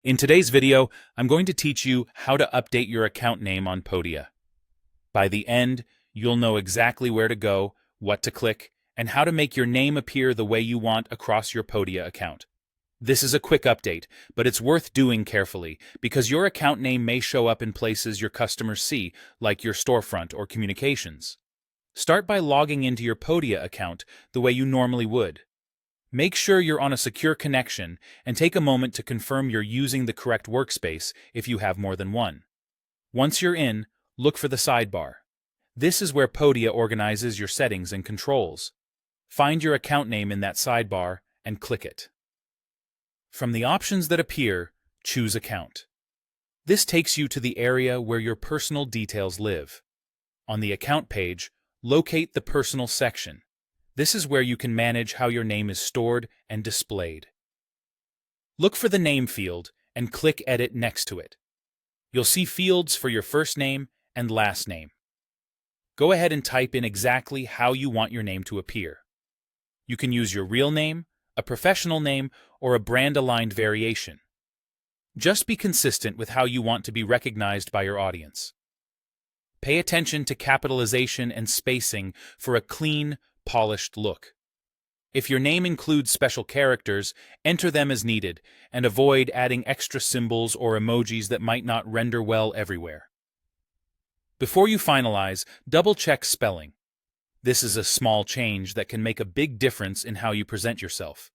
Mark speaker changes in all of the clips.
Speaker 1: In today's video, I'm going to teach you how to update your account name on Podia. By the end, you'll know exactly where to go, what to click, and how to make your name appear the way you want across your Podia account. This is a quick update, but it's worth doing carefully because your account name may show up in places your customers see, like your storefront or communications. Start by logging into your Podia account the way you normally would. Make sure you're on a secure connection and take a moment to confirm you're using the correct workspace if you have more than one. Once you're in, look for the sidebar. This is where Podia organizes your settings and controls. Find your account name in that sidebar and click it. From the options that appear, choose Account. This takes you to the area where your personal details live. On the Account page, locate the Personal section. This is where you can manage how your name is stored and displayed. Look for the Name field and click Edit next to it. You'll see fields for your first name and last name. Go ahead and type in exactly how you want your name to appear. You can use your real name, a professional name, or a brand-aligned variation. Just be consistent with how you want to be recognized by your audience. Pay attention to capitalization and spacing for a clean, polished look. If your name includes special characters, enter them as needed, and avoid adding extra symbols or emojis that might not render well everywhere. Before you finalize, double-check spelling. This is a small change that can make a big difference in how you present yourself.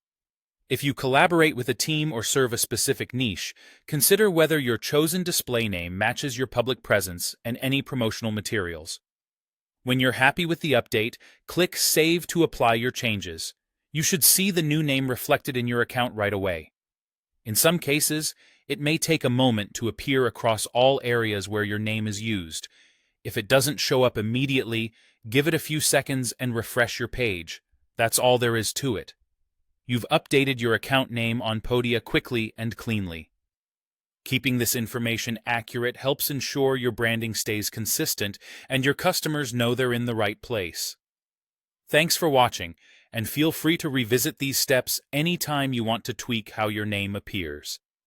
Speaker 1: If you collaborate with a team or serve a specific niche, consider whether your chosen display name matches your public presence and any promotional materials. When you're happy with the update, click Save to apply your changes. You should see the new name reflected in your account right away. In some cases, it may take a moment to appear across all areas where your name is used. If it doesn't show up immediately, give it a few seconds and refresh your page. That's all there is to it. You've updated your account name on Podia quickly and cleanly. Keeping this information accurate helps ensure your branding stays consistent and your customers know they're in the right place. Thanks for watching, and feel free to revisit these steps anytime you want to tweak how your name appears.